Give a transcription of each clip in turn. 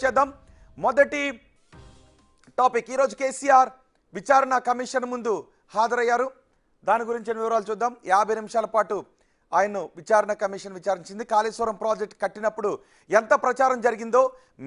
చేద్దాం. మొదటి టాపిక్ ఈరోజు కేసీఆర్ విచారణ కమిషన్ ముందు హాజరయ్యారు. దాని గురించి వివరాలు చూద్దాం. 50 నిమిషాల పాటు ఆయన్ను విచారణ కమిషన్ విచారించింది. కాళేశ్వరం ప్రాజెక్ట్ కట్టినప్పుడు ఎంత ప్రచారం జరిగిందో,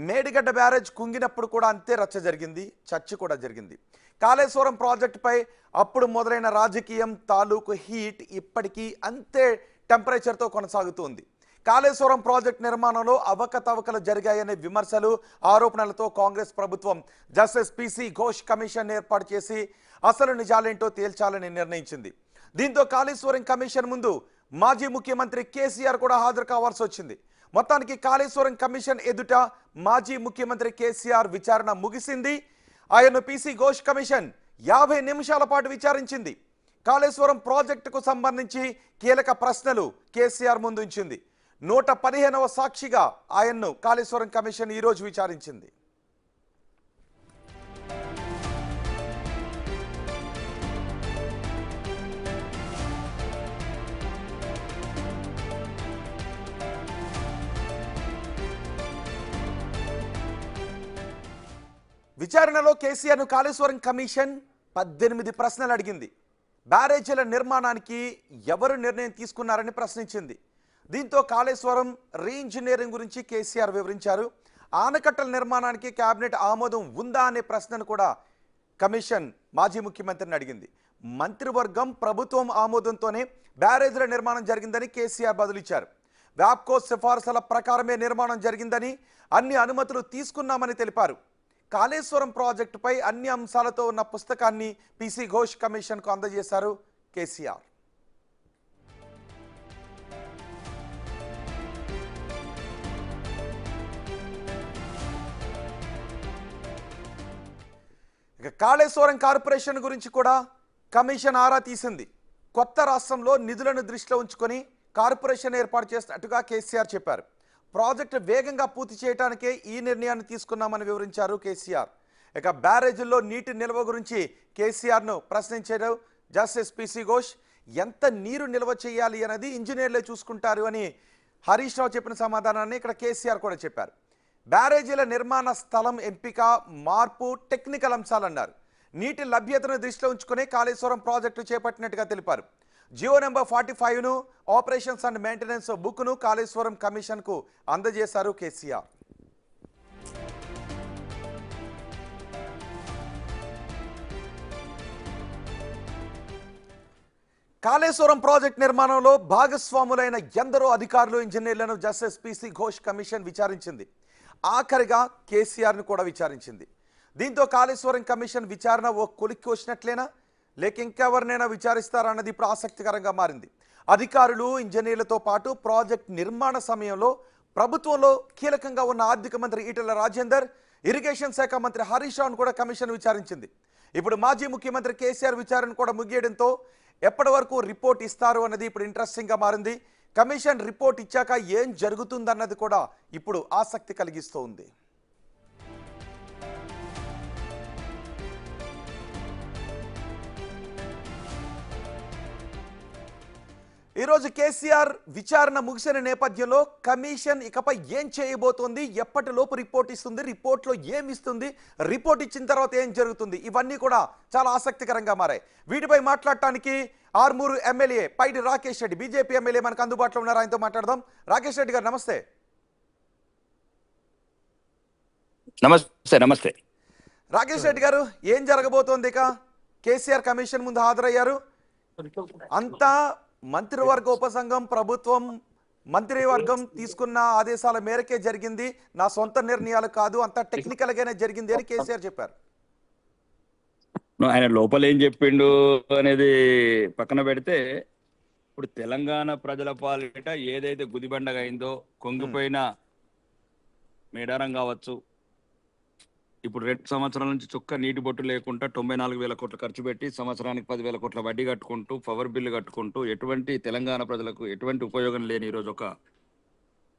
మేడిగడ్డ బ్యారేజ్ కుంగినప్పుడు కూడా అంతే రచ్చ జరిగింది, చర్చ కూడా జరిగింది. కాళేశ్వరం ప్రాజెక్టుపై అప్పుడు మొదలైన రాజకీయం తాలూకు హీట్ ఇప్పటికీ అంతే టెంపరేచర్తో కొనసాగుతుంది. కాళేశ్వరం ప్రాజెక్ట్ నిర్మాణంలో అవకతవకలు జరిగాయనే విమర్శలు, ఆరోపణలతో కాంగ్రెస్ ప్రభుత్వం జస్టిస్ పిసి ఘోష్ కమిషన్ ఏర్పాటు చేసి అసలు నిజాలేంటో తేల్చాలని నిర్ణయించింది. దీంతో కాళేశ్వరం కమిషన్ ముందు మాజీ ముఖ్యమంత్రి కేసీఆర్ కూడా హాజరు కావాల్సి వచ్చింది. మొత్తానికి కాళేశ్వరం కమిషన్ ఎదుట మాజీ ముఖ్యమంత్రి కేసీఆర్ విచారణ ముగిసింది. ఆయన్ను పిసి ఘోష్ కమిషన్ 50 నిమిషాల పాటు విచారించింది. కాళేశ్వరం ప్రాజెక్టుకు సంబంధించి కీలక ప్రశ్నలు కేసీఆర్ ముందు ఉంచింది. 115వ సాక్షిగా ఆయన్ను కాళేశ్వరం కమిషన్ ఈరోజు విచారించింది. విచారణలో కేసీఆర్ను కాళేశ్వరం కమిషన్ 18 ప్రశ్నలు అడిగింది. బ్యారేజీల నిర్మాణానికి ఎవరు నిర్ణయం తీసుకున్నారని ప్రశ్నించింది. దీంతో కాళేశ్వరం రీఇంజనీరింగ్ గురించి కేసీఆర్ వివరించారు. ఆనకట్టల నిర్మాణానికి కేబినెట్ ఆమోదం ఉందా అనే ప్రశ్నను కూడా కమిషన్ మాజీ ముఖ్యమంత్రిని అడిగింది. మంత్రివర్గం ప్రభుత్వం ఆమోదంతోనే బ్యారేజీల నిర్మాణం జరిగిందని కేసీఆర్ బదులిచ్చారు. వ్యాప్కో సిఫార్సుల ప్రకారమే నిర్మాణం జరిగిందని, అన్ని అనుమతులు తీసుకున్నామని తెలిపారు. కాళేశ్వరం ప్రాజెక్టుపై అన్ని అంశాలతో ఉన్న పుస్తకాన్ని పిసి ఘోష్ కమిషన్కు అందజేశారు కేసీఆర్. ఇక కాళేశ్వరం కార్పొరేషన్ గురించి కూడా కమిషన్ ఆరా తీసింది. కొత్త రాష్ట్రంలో నిధులను దృష్టిలో ఉంచుకొని కార్పొరేషన్ ఏర్పాటు చేసినట్టుగా కేసీఆర్ చెప్పారు. ప్రాజెక్టు వేగంగా పూర్తి చేయడానికే ఈ నిర్ణయాన్ని తీసుకున్నామని వివరించారు కేసీఆర్. ఇక బ్యారేజీల్లో నీటి నిల్వ గురించి కేసీఆర్ను ప్రశ్నించారు జస్టిస్ పిసి ఘోష్. ఎంత నీరు నిల్వ చేయాలి అనేది ఇంజనీర్లే చూసుకుంటారు అని హరీష్ రావు చెప్పిన సమాధానాన్ని ఇక్కడ కేసీఆర్ కూడా చెప్పారు. బ్యారేజీల నిర్మాణ స్థలం ఎంపిక, మార్పు టెక్నికల్ అంశాలన్నారు. నీటి లభ్యతను దృష్టిలో ఉంచుకునే కాళేశ్వరం ప్రాజెక్టు చేపట్టినట్టుగా తెలిపారు. జియో నెంబర్ 45ను, ఆపరేషన్స్ అండ్ మెయింటెనెన్స్ బుక్ను కాళేశ్వరం కమిషన్కు అందజేశారు కేసీఆర్. కాళేశ్వరం ప్రాజెక్ట్ నిర్మాణంలో భాగస్వాములైన ఎందరో అధికారులు, ఇంజనీర్లను జస్టిస్ పిసి ఘోష్ కమిషన్ విచారించింది. ఆఖరిగా కేసీఆర్ను కూడా విచారించింది. దీంతో కాళేశ్వరం కమిషన్ విచారణ ఓ కొలిక్కి వచ్చినట్లేనా, లేక ఇంకెవరినైనా విచారిస్తారా అన్నది ఇప్పుడు ఆసక్తికరంగా మారింది. అధికారులు, ఇంజనీర్లతో పాటు ప్రాజెక్ట్ నిర్మాణ సమయంలో ప్రభుత్వంలో కీలకంగా ఉన్న ఆర్థిక మంత్రి ఈటెల రాజేందర్, ఇరిగేషన్ శాఖ మంత్రి హరీష్ రావును కూడా కమిషన్ విచారించింది. ఇప్పుడు మాజీ ముఖ్యమంత్రి కేసీఆర్ విచారణ కూడా ముగియడంతో ఎప్పటి వరకు రిపోర్ట్ ఇస్తారు అన్నది ఇప్పుడు ఇంట్రెస్టింగ్గా మారింది. కమిషన్ రిపోర్ట్ ఇచ్చాక ఏం జరుగుతుందన్నది కూడా ఇప్పుడు ఆసక్తి కలిగిస్తోంది. ఈరోజు కేసీఆర్ విచారణ ముగిసిన నేపథ్యంలో కమిషన్ ఇకపై ఏం చేయబోతోంది, ఎప్పటిలోపు రిపోర్ట్ ఇస్తుంది, రిపోర్ట్లో ఏమి ఇస్తుంది, రిపోర్ట్ ఇచ్చిన తర్వాత ఏం జరుగుతుంది, ఇవన్నీ కూడా చాలా ఆసక్తికరంగా మారాయి. వీటిపై మాట్లాడటానికి ఆర్మూరు ఎమ్మెల్యే పైడి రాకేష్ రెడ్డి, బీజేపీ ఎమ్మెల్యే మనకు అందుబాటులో ఉన్నారు. ఆయనతో మాట్లాడదాం. రాకేష్ రెడ్డి గారు నమస్తే. నమస్తే. నమస్తే రాకేష్ రెడ్డి గారు, ఏం జరగబోతోంది? ఇక కేసీఆర్ కమిషన్ ముందు హాజరయ్యారు. అంతా మంత్రివర్గ ఉపసంఘం, ప్రభుత్వం, మంత్రివర్గం తీసుకున్న ఆదేశాల మేరకే జరిగింది, నా సొంత నిర్ణయాలు కాదు, అంతా టెక్నికల్ గానే జరిగింది అని కేసీఆర్ చెప్పారు. ఆయన లోపల ఏం చెప్పిండు అనేది పక్కన పెడితే, ఇప్పుడు తెలంగాణ ప్రజల పాలిట ఏదైతే గుదిబండగా అయిందో, కొంగిపోయిన మేడారం కావచ్చు, ఇప్పుడు 2 సంవత్సరాల నుంచి చుక్క నీటి బొట్టు లేకుండా 94,000 కోట్లు ఖర్చు పెట్టి సంవత్సరానికి 10,000 కోట్ల వడ్డీ కట్టుకుంటూ, పవర్ బిల్లు కట్టుకుంటూ, ఎటువంటి తెలంగాణ ప్రజలకు ఎటువంటి ఉపయోగం లేని ఈరోజు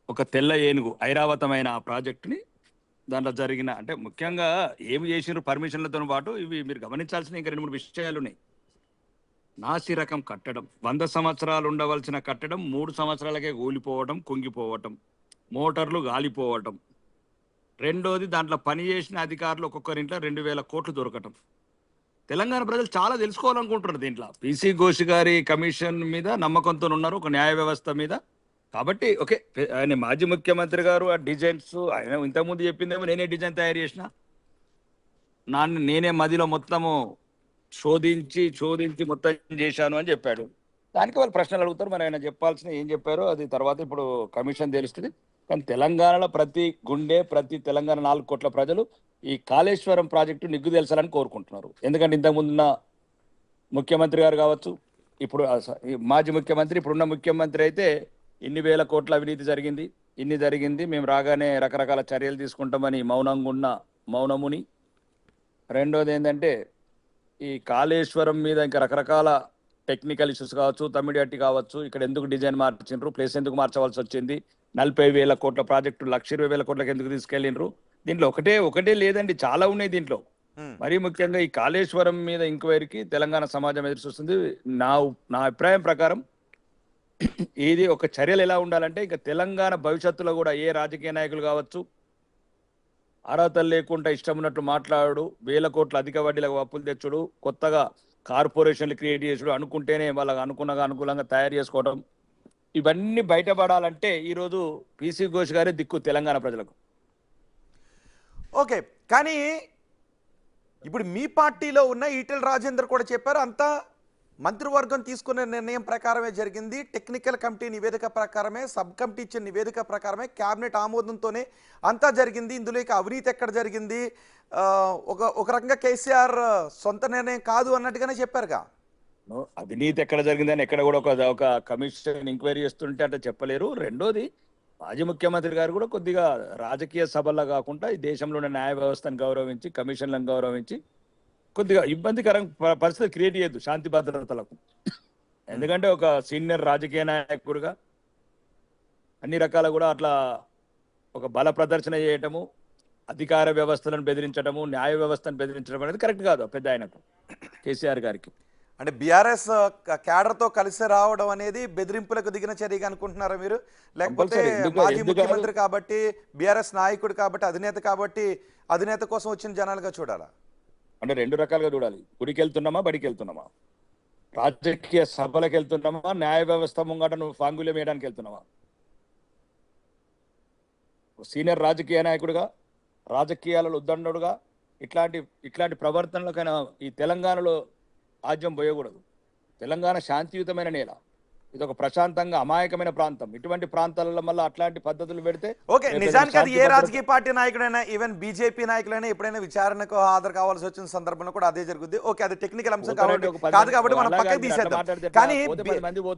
ఒక తెల్ల ఏనుగు ఐరావతమైన ఆ ప్రాజెక్టుని దాంట్లో జరిగిన, అంటే ముఖ్యంగా ఏమి చేసినారు పర్మిషన్లతో పాటు ఇవి మీరు గమనించాల్సిన ఇంకా 2-3 విషయాలు ఉన్నాయి. నాసి రకం కట్టడం, 100 సంవత్సరాలు ఉండవలసిన కట్టడం 3 సంవత్సరాలకే కూలిపోవడం, కుంగిపోవటం, మోటార్లు గాలిపోవటం, రెండోది దాంట్లో పనిచేసిన అధికారులు ఒక్కొక్కరింట్లో 2,000 కోట్లు దొరకటం. తెలంగాణ ప్రజలు చాలా తెలుసుకోవాలనుకుంటున్నారు దీంట్లో. పీసీ ఘోష్ గారి కమిషన్ మీద నమ్మకంతో ఉన్నారు, ఒక న్యాయ వ్యవస్థ మీద. కాబట్టి ఓకే, ఆయన మాజీ ముఖ్యమంత్రి గారు ఆ డిజైన్స్ ఆయన ఇంతకుముందు చెప్పిందేమో నేనే డిజైన్ తయారు చేసిన, నేనే మదిలో మొత్తము శోధించి మొత్తం చేశాను అని చెప్పాడు. దానికి వాళ్ళు ప్రశ్నలు అడుగుతారు, మరి ఆయన చెప్పాల్సిన ఏం చెప్పారో అది తర్వాత ఇప్పుడు కమిషన్ తెలుస్తుంది. కానీ తెలంగాణలో ప్రతి గుండె, ప్రతి తెలంగాణ 4 కోట్ల ప్రజలు ఈ కాళేశ్వరం ప్రాజెక్టు నిగ్గు తెలుసాలని కోరుకుంటున్నారు. ఎందుకంటే ఇంతకుముందున్న ముఖ్యమంత్రి గారు కావచ్చు, ఇప్పుడు ఈ మాజీ ముఖ్యమంత్రి, ఇప్పుడున్న ముఖ్యమంత్రి అయితే ఇన్ని వేల కోట్ల అవినీతి జరిగింది, ఇన్ని జరిగింది, మేము రాగానే రకరకాల చర్యలు తీసుకుంటామని మౌనంగా ఉన్న మౌనముని. రెండోది ఏంటంటే ఈ కాళేశ్వరం మీద ఇంకా రకరకాల టెక్నికల్ ఇష్యూస్ కావచ్చు, తమిడియట్టి కావచ్చు, ఇక్కడ ఎందుకు డిజైన్ మార్చిండ్రు, ప్లేస్ ఎందుకు మార్చవలసి వచ్చింది, 40,000 కోట్ల ప్రాజెక్టు 1,20,000 కోట్లకి ఎందుకు తీసుకెళ్ళిండ్రు, దీంట్లో ఒకటే లేదండి, చాలా ఉన్నాయి దీంట్లో. మరీ ముఖ్యంగా ఈ కాళేశ్వరం మీద ఎంక్వైరీకి తెలంగాణ సమాజం ఎదురు చూస్తుంది. నా అభిప్రాయం ప్రకారం ఇది ఒక చర్యలు ఎలా ఉండాలంటే, ఇక తెలంగాణ భవిష్యత్తులో కూడా ఏ రాజకీయ నాయకులు కావచ్చు అర్హతలు లేకుండా ఇష్టం ఉన్నట్టు మాట్లాడు, 1,000 కోట్ల అధిక వడ్డీలకు అప్పులు తెచ్చుడు, కొత్తగా కార్పొరేషన్లు క్రియేట్ చేసుడు, అనుకుంటేనే వాళ్ళకి అనుకూలంగా తయారు చేసుకోవడం, ఇవన్నీ బయటపడాలంటే ఈరోజు పీసీ ఘోష్ గారే దిక్కు తెలంగాణ ప్రజలకు. ఓకే, కానీ ఇప్పుడు మీ పార్టీలో ఉన్న ఈటెల రాజేందర్ కూడా చెప్పారు, అంతా మంత్రివర్గం తీసుకునే నిర్ణయం ప్రకారమే జరిగింది, టెక్నికల్ కమిటీ నివేదిక ప్రకారమే, సబ్ కమిటీ ఇచ్చిన నివేదిక ప్రకారమే, క్యాబినెట్ ఆమోదంతోనే అంతా జరిగింది, ఇందులో ఇక అవినీతి ఎక్కడ జరిగింది, ఒక రకంగా కేసీఆర్ సొంత నిర్ణయం కాదు అన్నట్టుగానే చెప్పారుగా. అవినీతి ఎక్కడ జరిగిందని ఎక్కడ కూడా ఒక కమిషన్ ఎంక్వైరీ చేస్తుంటే అంటే చెప్పలేరు. రెండోది మాజీ ముఖ్యమంత్రి గారు కూడా కొద్దిగా రాజకీయ సభల్లో కాకుండా ఈ దేశంలో ఉన్న న్యాయ వ్యవస్థను గౌరవించి, కమిషన్లను గౌరవించి కొద్దిగా ఇబ్బందికరంగా పరిస్థితి క్రియేట్ చేయొద్దు శాంతి భద్రతలకు. ఎందుకంటే ఒక సీనియర్ రాజకీయ నాయకుడిగా అన్ని రకాల కూడా అట్లా ఒక బల ప్రదర్శన చేయటము, అధికార వ్యవస్థలను బెదిరించడము, న్యాయ వ్యవస్థను బెదిరించడం అనేది కరెక్ట్ కాదు పెద్ద ఆయనకు, కేసీఆర్ గారికి. అంటే బీఆర్ఎస్ క్యాడర్తో కలిసి రావడం అనేది బెదిరింపులకు దిగిన చర్యగా అనుకుంటున్నారా మీరు? లేకపోతే మాజీ ముఖ్యమంత్రి కాబట్టి, బీఆర్ఎస్ నాయకుడు కాబట్టి, అధినేత కాబట్టి అధినేత కోసం వచ్చిన జనాలుగా చూడాలా? అంటే 2 రకాలుగా చూడాలి. గుడికి వెళ్తున్నామా, బడికి వెళ్తున్నామా, రాజకీయ సభలకు వెళ్తున్నామా, న్యాయ వ్యవస్థ ముంగట నువ్వు ఫాంగుల్యం వేయడానికి వెళ్తున్నావా? సీనియర్ రాజకీయ నాయకుడిగా, రాజకీయాలలో ఉద్దండుడుగా ఇట్లాంటి ప్రవర్తనలకైనా ఈ తెలంగాణలో ఆజ్యం పోయకూడదు. తెలంగాణ శాంతియుతమైన నేల, ఇది ఒక ప్రశాంతంగా అమాయకమైన ప్రాంతం. ఇటువంటి ప్రాంతాలలో మళ్ళీ అట్లాంటి పద్ధతులు పెడితే ఓకే, నిజానికి అది ఏ రాజకీయ పార్టీ నాయకుడైనా, ఈవెన్ బీజేపీ నాయకులైనా ఎప్పుడైనా విచారణకు హాజరు కావాల్సి వచ్చిన సందర్భంలో కూడా అదే జరుగుద్ది. ఓకే, అది టెక్నికల్ అంశం కాదు కాబట్టి మనం పక్కకి తీసేద్దాం.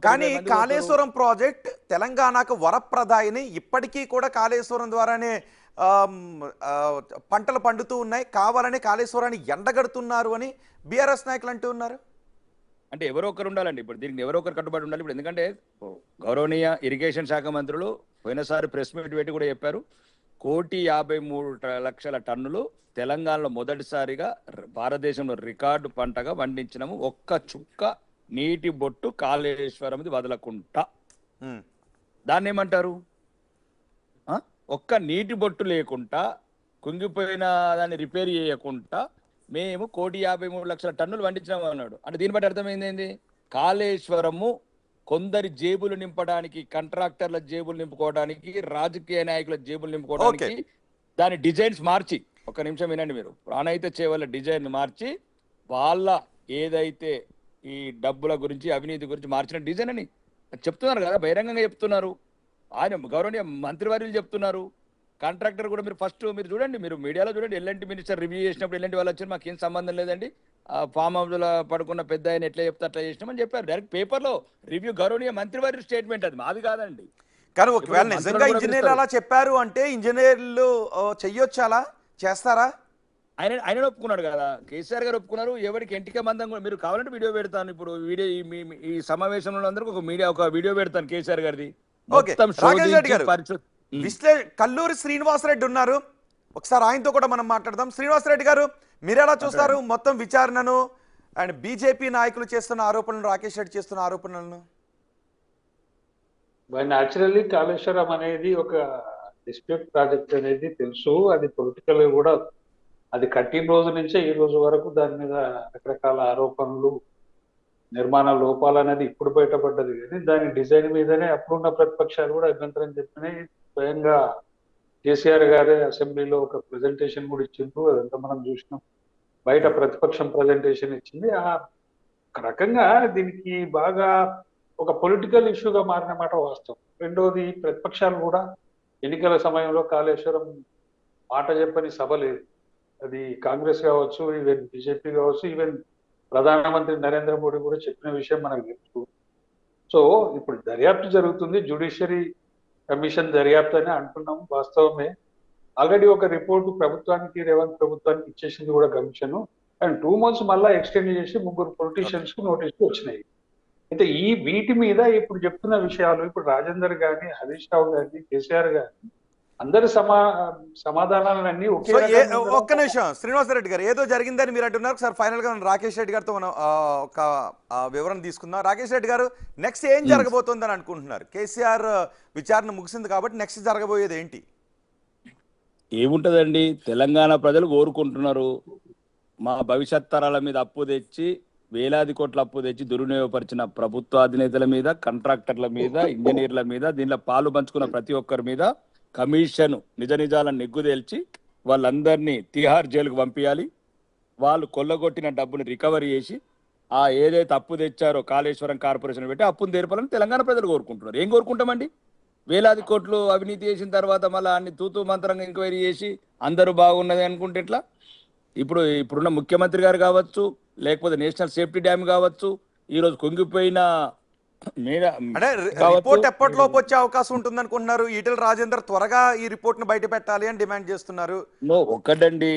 కానీ కాళేశ్వరం ప్రాజెక్ట్ తెలంగాణకు వరప్రదాయిని, ఇప్పటికీ కూడా కాళేశ్వరం ద్వారానే పంటలు పండుతూ ఉన్నాయి, కావాలని కాళేశ్వరాన్ని ఎండగడుతున్నారు అని బీఆర్ఎస్ నాయకులు అంటూ ఉన్నారు. అంటే ఎవరో ఒకరు ఉండాలండి, ఇప్పుడు దీనికి ఎవరో ఒకరు కట్టుబడి ఉండాలి. ఇప్పుడు ఎందుకంటే గౌరవనీయ ఇరిగేషన్ శాఖ మంత్రులు పోయినసారి ప్రెస్ మీట్ పెట్టి కూడా చెప్పారు, 1,53,00,000 టన్నులు తెలంగాణలో మొదటిసారిగా భారతదేశంలో రికార్డు పంటగా పండించినాము, ఒక్క చుక్క నీటి బొట్టు కాళేశ్వరంది వదలకుండా. దాన్ని ఏమంటారు? ఒక్క నీటి బొట్టు లేకుండా, కుంగిపోయిన దాన్ని రిపేర్ చేయకుండా మేము 1,53,00,000 టన్నులు పండించినాము అన్నాడు. అంటే దీన్ని బట్టి అర్థమైంది, కాళేశ్వరము కొందరి జేబులు నింపడానికి, కాంట్రాక్టర్ల జేబులు నింపుకోవడానికి, రాజకీయ నాయకుల జేబులు నింపుకోవడానికి దాని డిజైన్స్ మార్చి, ఒక నిమిషం వినండి మీరు, ప్రాణహిత చేవల డిజైన్ మార్చి వాళ్ళ ఏదైతే ఈ డబ్బుల గురించి, అవినీతి గురించి మార్చిన డిజైన్ అని చెప్తున్నారు కదా, బహిరంగంగా చెప్తున్నారు. ఆయన గౌరవనీయ మంత్రివర్యులు చెప్తున్నారు. కాంట్రాక్టర్ కూడా మీరు చూడండి, మీరు మీడియాలో చూడండి, ఎల్ఎన్టీ మినిస్టర్ రివ్యూ చేసినప్పుడు ఎల్ఎన్టీ వాళ్ళు వచ్చారు, మాకేం సంబంధం లేదండి, ఫామ్ హౌస్ లో పడుకున్న పెద్ద ఆయన ఎట్లా చెప్తే అట్లా చేసినామని చెప్పారు. డైరెక్ట్ పేపర్లో రివ్యూ, గౌరవనీయ మంత్రివర్యులు స్టేట్మెంట్, అది మాది కాదండి. కానీ ఒకవేళ నిజంగా ఇంజనీర్లు అలా చెప్పారు అంటే ఇంజనీర్లు చెయ్యొచ్చు, అలా చేస్తారా? ఆయన ఒప్పుకున్నాడు కదా, కేసీఆర్ గారు ఒప్పుకున్నారు. ఎవరికి ఎంటిక మందం కూడా, మీరు కావాలంటే వీడియో పెడతాను, ఇప్పుడు వీడియో ఈ సమావేశంలో అందరికి ఒక వీడియో పెడతాను కేసీఆర్ గారిది. కల్లూరి శ్రీనివాసరెడ్డి ఉన్నారు, ఒకసారి ఆయనతో కూడా మనం మాట్లాడదాం. శ్రీనివాసరెడ్డి గారు, మీరు ఎలా చూస్తారు మొత్తం విచారణను అండ్ బీజేపీ నాయకులు చేస్తున్న ఆరోపణలు, రాకేష్ రెడ్డి చేస్తున్న ఆరోపణలను? న్యాచురల్లీ కాళేశ్వరం అనేది ఒక డిస్ప్యూట్ ప్రాజెక్ట్ అనేది తెలుసు. అది పొలిటికల్ కూడా అది కట్టిన రోజు నుంచే ఈ రోజు వరకు దాని మీద రకరకాల ఆరోపణలు, నిర్మాణ లోపాలు అనేది ఇప్పుడు బయటపడ్డది. కానీ దాని డిజైన్ మీదనే అప్పుడున్న ప్రతిపక్షాలు కూడా అభ్యంతరం చెప్పినాయి. స్వయంగా కేసీఆర్ గారే అసెంబ్లీలో ఒక ప్రజెంటేషన్ కూడా ఇచ్చిండ్రు. అదంతా మనం చూసినాం. బయట ప్రతిపక్షం ప్రజెంటేషన్ ఇచ్చింది. ఒక రకంగా దీనికి బాగా ఒక పొలిటికల్ ఇష్యూగా మారిన మాట వాస్తవం. రెండోది, ప్రతిపక్షాలు కూడా ఎన్నికల సమయంలో కాళేశ్వరం మాట చెప్పని సభ లేదు. అది కాంగ్రెస్ కావచ్చు, ఈవెన్ బీజేపీ కావచ్చు, ఈవెన్ ప్రధానమంత్రి నరేంద్ర మోడీ కూడా చెప్పిన విషయం మనకు తెలుసు. సో ఇప్పుడు దర్యాప్తు జరుగుతుంది, జ్యుడిషియరీ కమిషన్ దర్యాప్తు అని అంటున్నాం. వాస్తవమే. ఆల్రెడీ ఒక రిపోర్టు ప్రభుత్వానికి, రేవంత్ ప్రభుత్వానికి ఇచ్చేసింది కూడా కమిషన్. అండ్ 2 months మళ్ళా ఎక్స్టెండ్ చేసి 3 పొలిటీషియన్స్ కు నోటీసులు వచ్చినాయి. అయితే వీటి మీద ఇప్పుడు చెప్తున్న విషయాలు, ఇప్పుడు రాజేందర్ గాని, హరీష్ రావు గాని, కేసీఆర్ గాని అందరి సమాధానాలన్నీ సో ఒక్క నిమిషం శ్రీనివాస రెడ్డి గారు, ఏదో జరిగిందని మీరు అంటున్నారు సార్. ఫైనల్ గా మనం రాకేష్ రెడ్డి గారితో మనం ఒక వివరణ తీసుకుందాం. రాకేష్ రెడ్డి గారు, నెక్స్ట్ ఏం జరగబోతుందని అనుకుంటున్నారు? కేసీఆర్ విచారణ ముగిసింది కాబట్టి నెక్స్ట్ జరగబోయేది ఏంటి? ఏముంటదండి, తెలంగాణ ప్రజలు కోరుకుంటున్నారు మా భవిష్యత్ తరాల మీద అప్పు తెచ్చి వేలాది కోట్ల అప్పు తెచ్చి దుర్వినియోగపరిచిన ప్రభుత్వ అధినేతల మీద, కాంట్రాక్టర్ల మీద, ఇంజనీర్ల మీద, దీనిలో పాలు పంచుకున్న ప్రతి ఒక్కరి మీద కమిషన్ నిజ నిజాలను నిగ్గుదేల్చి వాళ్ళందరినీ తిహార్ జైలుకు పంపించాలి. వాళ్ళు కొల్లగొట్టిన డబ్బుని రికవరీ చేసి ఏదైతే అప్పు తెచ్చారో కాళేశ్వరం కార్పొరేషన్ పెట్టి అప్పును తీర్పాలని తెలంగాణ ప్రజలు కోరుకుంటున్నారు. ఏం కోరుకుంటామండి? వేలాది కోట్లు అవినీతి చేసిన తర్వాత మళ్ళీ అన్ని తూతూ మంత్రంగా ఎంక్వైరీ చేసి అందరూ బాగున్నది అనుకుంటే ఎట్లా? ఇప్పుడున్న ముఖ్యమంత్రి గారు కావచ్చు, లేకపోతే నేషనల్ సేఫ్టీ డ్యామ్ కావచ్చు, ఈరోజు కుంగిపోయిన అంటే రిపోర్ట్ ఎప్పటిలోపు వచ్చే అవకాశం ఉంటుంది అనుకుంటున్నారు? ఈటెల రాజేందర్ త్వరగా ఈ రిపోర్ట్ ను బయట పెట్టాలి అని డిమాండ్ చేస్తున్నారు. ఒక్కటండి,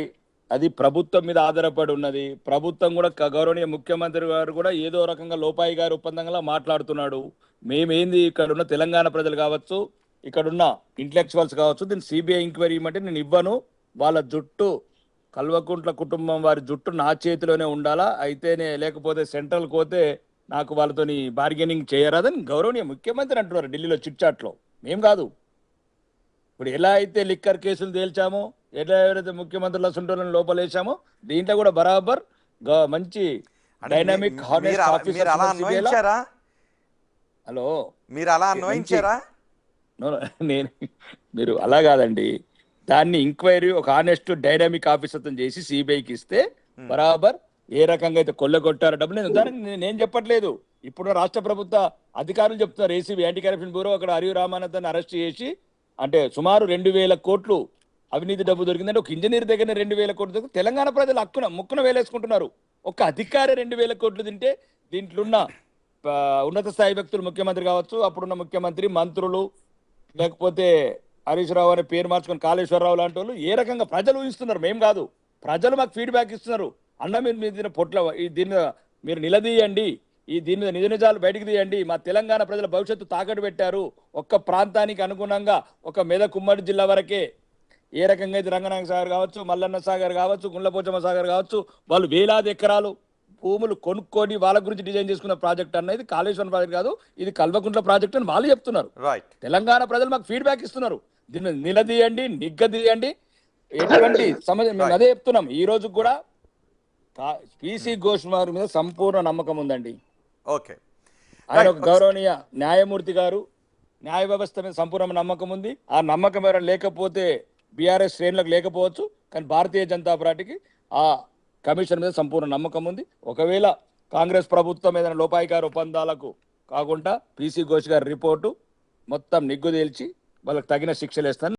అది ప్రభుత్వం మీద ఆధారపడి ఉన్నది. ప్రభుత్వం కూడా గౌరవనీయ ముఖ్యమంత్రి గారు కూడా ఏదో రకంగా లోపాయి గారి ఒప్పందంగా మాట్లాడుతున్నాడు. మేమేంది, ఇక్కడున్న తెలంగాణ ప్రజలు కావచ్చు, ఇక్కడున్న ఇంటలెక్చువల్స్ కావచ్చు, దీన్ని సిబిఐ ఎంక్వైరీ ఇవ్వమంటే నేను ఇవ్వను. వాళ్ళ జుట్టు, కల్వకుంట్ల కుటుంబం వారి జుట్టు నా చేతిలోనే ఉండాలా, అయితేనే, లేకపోతే సెంట్రల్ పోతే నాకు వాళ్ళతోని బార్గెనింగ్ చేయరాదని గౌరవనీయ ముఖ్యమంత్రి అంటున్నారు ఢిల్లీలో చిట్చాట్లో. మేం కాదు. ఇప్పుడు ఎలా అయితే లిక్కర్ కేసులు తేల్చామో, ఎలా ఎవరైతే ముఖ్యమంత్రుల సుంటోలను లోపలేసామో, దీంట్లో కూడా బరాబర్ మంచి డైనామిక్ హలో మీరు అలా అన్వయించారా? నేను మీరు అలా కాదండి, దాన్ని ఎంక్వైరీ ఒక ఆనెస్ట్ డైనామిక్ ఆఫీసర్తో చేసి సిబిఐకి ఇస్తే బరాబర్ ఏ రకంగా అయితే కొల్లగొట్టారో డబ్బులు, నేను చెప్పట్లేదు. ఇప్పుడు రాష్ట్ర ప్రభుత్వ అధికారులు చెప్తున్నారు. ఏసీబీ యాంటీ కరప్షన్ బ్యూరో అక్కడ హరి రామానందాన్ని అరెస్ట్ చేసి, అంటే సుమారు 2,000 కోట్లు అవినీతి డబ్బు దొరికిందంటే ఒక ఇంజనీర్ దగ్గర 2,000 కోట్లు దొరికి తెలంగాణ ప్రజలు ముక్కున వేలేసుకుంటున్నారు. ఒక అధికారి 2,000 కోట్లు తింటే దీంట్లో ఉన్న ఉన్నత స్థాయి వ్యక్తులు, ముఖ్యమంత్రి కావచ్చు, అప్పుడున్న ముఖ్యమంత్రి, మంత్రులు, లేకపోతే హరీష్ రావు అనే పేరు మార్చుకొని కాళేశ్వరరావు లాంటి వాళ్ళు ఏ రకంగా ప్రజలు ఊహిస్తున్నారు. మేము కాదు, ప్రజలు మాకు ఫీడ్బ్యాక్ ఇస్తున్నారు. అన్న మీరు పొట్ల దీన్ని మీరు నిలదీయండి, దీని మీద నిజ నిజాలు బయటకు తీయండి. మా తెలంగాణ ప్రజల భవిష్యత్తు తాకట్టు పెట్టారు. ఒక్క ప్రాంతానికి అనుగుణంగా ఒక మెదక్ ఉమ్మడి జిల్లా వరకే ఏ రకంగా అయితే రంగనాయక సాగర్ కావచ్చు, మల్లన్న సాగర్ కావచ్చు, గుండ్లపోచమ్మ సాగర్ కావచ్చు, వాళ్ళు వేలాది ఎకరాలు భూములు కొనుక్కొని వాళ్ళ గురించి డిజైన్ చేసుకున్న ప్రాజెక్ట్ అనేది కాళేశ్వరం ప్రాజెక్ట్ కాదు, ఇది కల్వకుంట్ల ప్రాజెక్ట్ అని వాళ్ళు చెప్తున్నారు. తెలంగాణ ప్రజలు మాకు ఫీడ్బ్యాక్ ఇస్తున్నారు. దీన్ని నిలదీయండి, నిగ్గదీయండి. ఎటువంటి సమస్య మేము అదే చెప్తున్నాం. ఈ రోజు కూడా పిసి ఘోష్ గారి మీద సంపూర్ణ నమ్మకం ఉందండి. ఆయన ఒక గౌరవనీయ న్యాయమూర్తి గారు, న్యాయ వ్యవస్థ మీద సంపూర్ణ నమ్మకం ఉంది. ఆ నమ్మకం ఎవరైనా లేకపోతే బీఆర్ఎస్ శ్రేణులకు లేకపోవచ్చు, కానీ భారతీయ జనతా పార్టీకి ఆ కమిషన్ మీద సంపూర్ణ నమ్మకం ఉంది. ఒకవేళ కాంగ్రెస్ ప్రభుత్వం ఏదైనా లోపాయికారు ఒప్పందాలకు కాకుండా పిసి ఘోష్ గారి రిపోర్టు మొత్తం నిగ్గు తేల్చి వాళ్ళకి తగిన శిక్షలు వేస్తాను.